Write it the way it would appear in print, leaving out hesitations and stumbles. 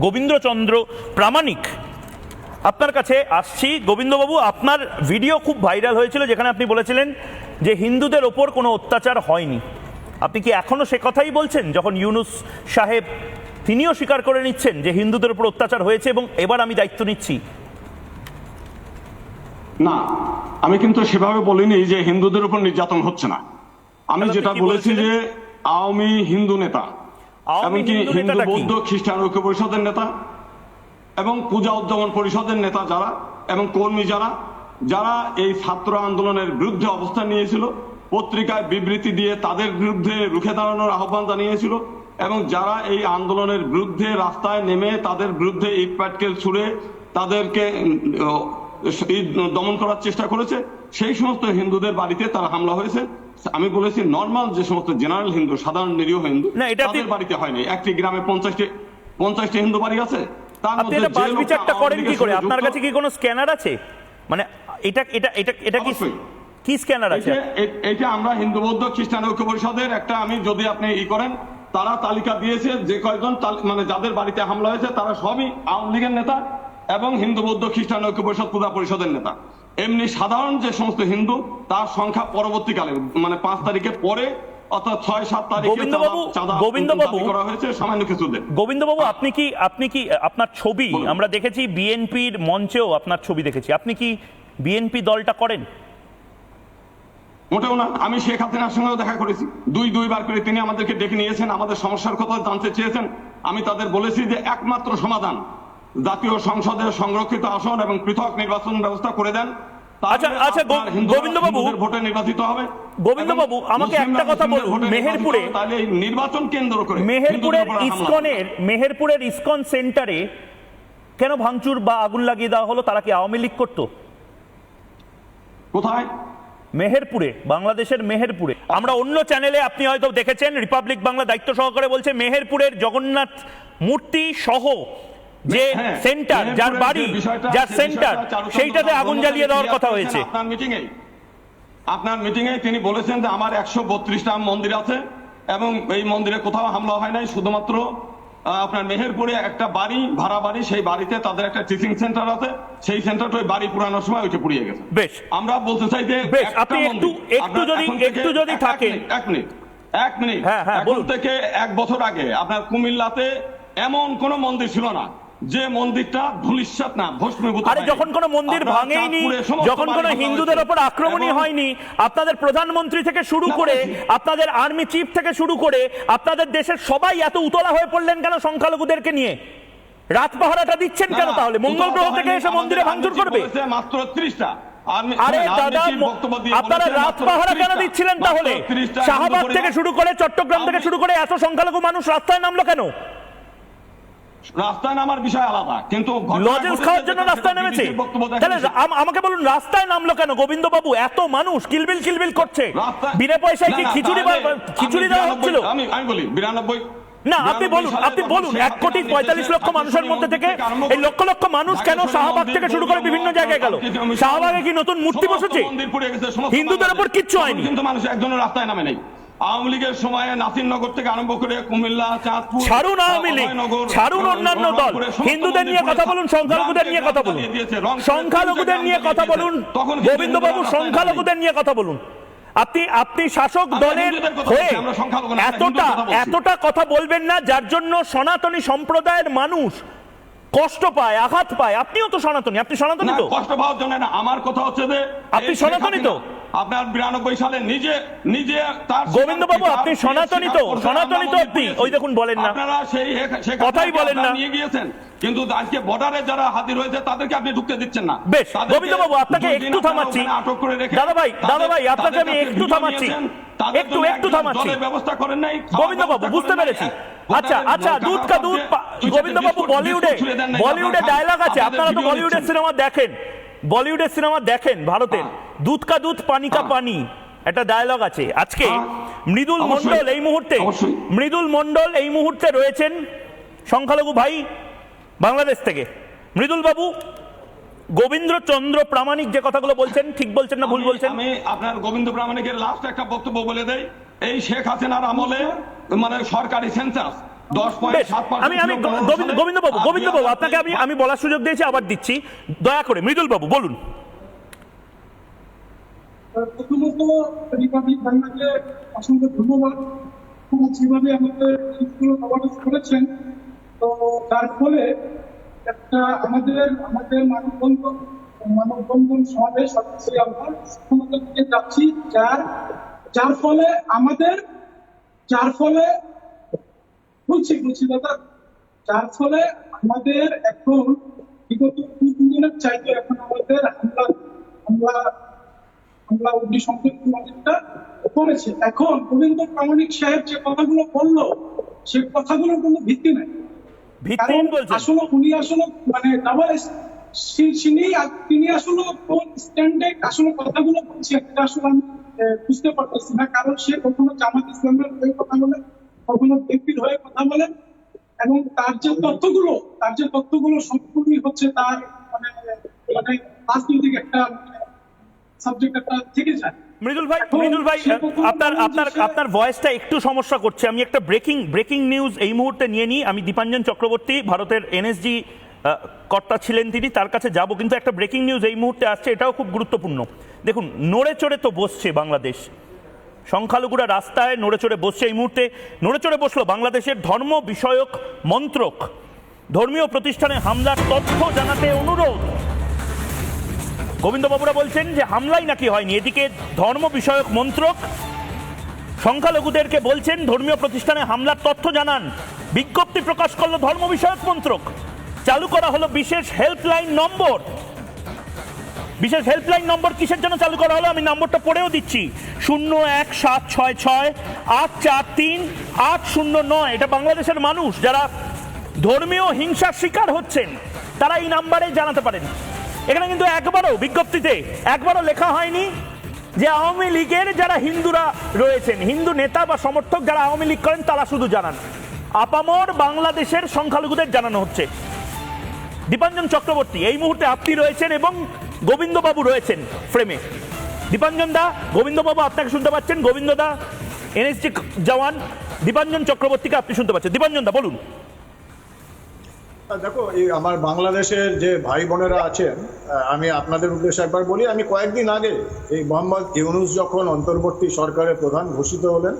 গোবিন্দচন্দ্র প্রামাণিক, আপনার কাছে আসছি। গোবিন্দবাবু, আপনার ভিডিও খুব ভাইরাল হয়েছিল যেখানে আপনি বলেছিলেন যে হিন্দুদের ওপর কোনো অত্যাচার হয়নি। আপনি কি এখনো সে কথাই বলছেন, যখন ইউনুস সাহেব তিনিও স্বীকার করে নিচ্ছেন যে হিন্দুদের উপর অত্যাচার হয়েছে এবং এবার আমি দায়িত্ব নিচ্ছি? না, আমি কিন্তু সেভাবে বলিনি যে হিন্দুদের উপর নির্যাতন হচ্ছে না। আমি যেটা বলেছি যে আওয়ামী হিন্দু নেতা, এমনকি হিন্দু বৌদ্ধ খ্রিস্টান ঐক্য পরিষদের নেতা এবং পূজা উদযাপন পরিষদের নেতা যারা এবং কর্মী যারা এই ছাত্র আন্দোলনের বিরুদ্ধে অবস্থান নিয়েছিল, পত্রিকায় বিবৃতি দিয়ে তাদের বিরুদ্ধে রুখে দাঁড়ানোর আহ্বান জানিয়েছিল এবং যারা এই আন্দোলনের বিরুদ্ধে রাস্তায় নেমে তাদের বিরুদ্ধে ইট পাটকেল ছুড়ে তাদেরকে দমন করার চেষ্টা করেছে, সেই সমস্ত হিন্দুদের বাড়িতে তারা হামলা হয়েছে। আমি বলেছি নর্মাল যে সমস্ত জেনারেল হিন্দু, সাধারণ নিরীহ হিন্দু, তাদের বাড়িতে হয়নি। একটি গ্রামে 50টি হিন্দু বাড়ি আছে, তার মধ্যে যে বিচারটা করেন কি করে? আপনার কাছে কি কোনো স্ক্যানার আছে? মানে এটা কি স্ক্যানার আছে? এটা আমরা হিন্দু বৌদ্ধ খ্রিস্টান ঐক্য পরিষদের একটা, আমি যদি আপনি করেন, তারা তালিকা দিয়েছে যে কয়েকজন মানে যাদের বাড়িতে হামলা হয়েছে তারা সবই আওয়ামী লীগের নেতা এবং হিন্দু বৌদ্ধ খ্রিস্টান ঐক্য পরিষদ পূজা পরিষদের নেতা। এমনি সাধারণ যে সমস্ত হিন্দু, তার সংখ্যা পরবর্তীকালে মানে 5 তারিখের পরে অর্থাৎ 6-7 তারিখে করা হয়েছে সামান্য কিছুদের। গোবিন্দবাবু, আপনি কি আপনার ছবি আমরা দেখেছি, বিএনপির মঞ্চেও আপনার ছবি দেখেছি, আপনি কি বিএনপি দলটা করেন? মোটেও না। আমি শেখ হাসিনার সঙ্গেও দেখা করেছি, দুইবার করে তিনি আমাদেরকে ডেকে নিয়েছেন, আমাদের সমস্যার কথা জানতে চেয়েছেন। আমি তাদের বলেছি যে একমাত্র সমাধান জাতীয় সংসদের সংরক্ষিত আসন এবং পৃথক নির্বাচন ব্যবস্থা করে দেন। আচ্ছা গোবিন্দবাবু, ভোটে নির্বাচিত হবে। গোবিন্দবাবু, আমাকে একটা কথা বলুন, মেহেরপুরে তাহলে নির্বাচন কেন্দ্র করে মেহেরপুরের ইসকন সেন্টারে কেন ভাঙচুর বা আগুন লাগিয়ে দেওয়া হলো? তারা কি আওয়ামী লীগ করতো? কোথায়? মেহেরপুরে, বাংলাদেশের মেহেরপুরে। আমরা অন্য চ্যানেলে, আপনি হয়তো দেখেছেন, রিপাবলিক বাংলা দায়িত্ব সহকারে বলছে মেহেরপুরের জগন্নাথ মূর্তি সহ যে সেন্টার, যার বাড়ি, যার সেন্টার, সেইটাতে আগুন জ্বালিয়ে দেওয়ার কথা হয়েছে। আপনার মিটিং এ তিনি বলেছেন যে আমার 132টা মন্দির আছে এবং এই মন্দিরে কোথাও হামলা হয় নাই, শুধুমাত্র আপনার মেহেরপুরে একটা বাড়ি, ভাড়া বাড়ি, সেই বাড়িতে তাদের একটা টিচিং সেন্টার আছে, সেই সেন্টারটা ওই বাড়ি পুরানোর সময় ওইটা পুড়িয়ে গেছে। বেশ, আমরা বলতে চাই যে আপনি একটু যদি থাকেন, এক মিনিট, এখন থেকে 1 বছর আগে আপনার কুমিল্লাতে এমন কোন মন্দির ছিল না যে মন্দিরটা ধূলিসাৎ না ভস্মীভূত। আরে যখন কোন মন্দির ভাঙেইনি, যখন কোন হিন্দুদের উপর আক্রমণই হয়নি, আপনাদের প্রধানমন্ত্রী থেকে শুরু করে আপনাদের আর্মি চিফ থেকে শুরু করে আপনাদের দেশের সবাই এত উতলা হয়ে পড়লেন কেন সংখ্যালঘুদেরকে নিয়ে? রাত পাহারাটা দিচ্ছেন কেন তাহলে? মঙ্গল গ্রহ থেকে এসে মন্দিরে ভাঙচুর করবে? মাত্র 30টা। আরে দাদা, আপনারা রাত পাহারা কেন দিচ্ছিলেন তাহলে? শাহবাগ থেকে শুরু করে চট্টগ্রাম থেকে শুরু করে এত সংখ্যালঘু মানুষ রাস্তায় নামলো কেন? রাস্তায় নামার বিষয় আলাদা, কিন্তু লজেন্স খাওয়ার জন্য রাস্তায় নেমেছে। তাহলে আমাকে বলুন, রাস্তায় নামলো কেন? গোবিন্দবাবু, এত মানুষ কিলবিল করছে, বিনা পয়সায় কি খিচুড়ি দেওয়া হচ্ছিল? আমি বলি 92 না, আপনি বলুন 1,45,00,000 মানুষের মধ্যে থেকে এই লক্ষ লক্ষ মানুষ কেন শাহবাগ থেকে শুরু করে বিভিন্ন জায়গায় গেল? শাহবাগে কি নতুন মূর্তি বসেছে? হিন্দুদের উপর কিচ্ছু হয়নি, কিন্তু মানুষ একজনের রাস্তায় নামে নাই। আওয়ামী লীগের সময়ে নাসিরনগর থেকে আরম্ভ করে কুমিল্লা, চাঁদপুর, ছাড়ুন আওয়ামী লীগ, ছাড়ুন অন্যান্য দল, হিন্দুদের নিয়ে কথা বলুন, সংখ্যালঘুদের নিয়ে কথা বলুন, সংখ্যালঘুদের নিয়ে কথা বলুন। গোবিন্দবাবু, সংখ্যালঘুদের নিয়ে কথা বলুন। আপনি শাসক দলের হয়ে এতটা কথা বলবেন না যার জন্য সনাতনী সম্প্রদায়ের মানুষ কষ্ট পায়, আঘাত পায়। আপনিও তো সনাতনী, আপনি সনাতনী তো? কষ্ট পাওয়ার জন্য না, আমার কথা হচ্ছে যে আপনি সনাতনী তো? আপনার 92 সালে নিজে তার গোবিন্দবাবু, আপনি সনাতনী তো? সনাতনী তো আপনি? ওই দেখুন, বলেন না, আপনারা সেই কথাই বলেন না। নিয়ে গিয়েছেন, কিন্তু আজকে বর্ডারে যারা হাজির হয়েছে তাদেরকে আপনি ঢুকতে দিচ্ছেন না। বেশ গোবিন্দবাবু, আপনাকে একটু থামাচ্ছি। দাদা ভাই, আপনাকে আমি একটু থামাচ্ছি, একটু থামাচ্ছি। ব্যবস্থা করেন নাই গোবিন্দবাবু, বুঝতে পেরেছি। আচ্ছা, দুধ কা দুধ। গোবিন্দবাবু, বলিউডে ডায়লগ আছে, আপনারা তো বলিউডের সিনেমা দেখেন, ভারতের। দুধ কা দুধ, পানি কা পানি, একটা ডায়লগ আছে। আজকে মৃদুল মণ্ডল এই মুহূর্তে রয়েছেন সংখ্যালঘু ভাই বাংলাদেশ থেকে। মৃদুল বাবু, গোবিন্দচন্দ্র প্রামাণিক যে কথাগুলো বলছেন, ঠিক বলছেন না ভুল বলছেন? আমি আপনার গোবিন্দ প্রামাণিকের লাস্ট একটা বক্তব্য বলে দেই। এই শেখ হাসিনার আমলে মানে সরকারি সেন্সাস 10.7% আমি গোবিন্দ বাবু আপনাকে আমি বলার সুযোগ দিয়েছি, আবার দিচ্ছি, দয়া করে মৃদুল বাবু বলুন। প্রথমত রিপাবলিক বাংলাকে অসংখ্য ধন্যবাদ, যেভাবে আমাদের কভারেজ করেছেন। তো তার ফলে একটা আমাদের মানববন্ধন সমাবেশ হচ্ছে, আমরা ক্ষমতার দিকে যাচ্ছি, যার ফলে বলছি দাদা, যার ফলে আমাদের এখন বিগত 2 দিনের চাইতে এখন আমাদের হামলা অগ্নিসংযোগ অনেকটা কমেছে। এখন গোবিন্দ প্রামাণিক সাহেব যে কথাগুলো বললো, সে কথাগুলোর কোনো ভিত্তি নাই। আসলে উনি আসলে মানে তিনি আসলে কোন স্ট্যান্ডে আসলে কথাগুলো বলছেন এটা আসলে আমি বুঝতে পারতেছি না। কারণ সে কখনো জামাত ইসলামের হয়ে কথা বলেন, কখনো বিএনপির হয়ে কথা বলেন, এবং তার যে তথ্যগুলো সম্পূর্ণই হচ্ছে তার মানে রাজনৈতিক একটা সাবজেক্ট একটা থেকে যায়। মৃদুল ভাই আপনার ভয়েসটা একটু সমস্যা করছে। আমি একটা ব্রেকিং নিউজ এই মুহূর্তে নিয়ে নিই। আমি দীপাঞ্জন চক্রবর্তী, ভারতের এনএসজি কর্তা ছিলেন তিনি, তার কাছে যাব, কিন্তু একটা ব্রেকিং নিউজ এই মুহূর্তে আসছে, এটাও খুব গুরুত্বপূর্ণ। দেখুন, নড়ে চড়ে তো বসছে বাংলাদেশ, সংখ্যালঘুরা রাস্তায় নড়ে চড়ে বসছে। এই মুহূর্তে নড়ে চড়ে বসলো বাংলাদেশের ধর্ম বিষয়ক মন্ত্রক। ধর্মীয় প্রতিষ্ঠানে হামলার তথ্য জানাতে অনুরোধ। গোবিন্দবাবুরা বলছেন যে হামলাই নাকি হয়নি। এদিকে ধর্ম বিষয়ক মন্ত্রক সংখ্যালঘুদেরকে বলছেন ধর্মীয় প্রতিষ্ঠানে হামলার তথ্য জানান। বিজ্ঞপ্তি প্রকাশ করলো ধর্ম বিষয়ক মন্ত্রক। চালু করা হলো বিশেষ হেল্পলাইন নম্বর। বিশেষ হেল্পলাইন নম্বর কিসের জন্য চালু করা হলো আমি নম্বরটা পড়েও দিচ্ছি, 01766843809। এটা বাংলাদেশের মানুষ যারা ধর্মীয় হিংসার শিকার হচ্ছেন তারা এই নাম্বারে জানাতে পারেন। এখানে কিন্তু বিজ্ঞপ্তিতে একবারও লেখা হয়নি যে আওয়ামী লীগের যারা হিন্দুরা রয়েছেন, হিন্দু নেতা বা সমর্থক যারা আওয়ামী লীগ করেন তারা শুধু জানান। আপামর বাংলাদেশের সংখ্যালঘুদের জানানো হচ্ছে। দীপাঞ্জন চক্রবর্তী এই মুহূর্তে আপনি রয়েছেন এবং গোবিন্দবাবু রয়েছেন ফ্রেমে। দীপাঞ্জন দা, গোবিন্দবাবু আপনাকে শুনতে পাচ্ছেন, গোবিন্দ দা এনএসজি জওয়ান, দীপাঞ্জন চক্রবর্তীকে আপনি শুনতে পাচ্ছেন। দীপাঞ্জন দা বলুন। দেখো, এই আমার বাংলাদেশের যে ভাই বোনেরা আছেন, আমি আপনাদের উদ্দেশ্যে একবার বলি, আমি কয়েকদিন আগে এই মোহাম্মদ ইউনূস যখন অন্তর্বর্তী সরকারের প্রধান ঘোষিত হলেন,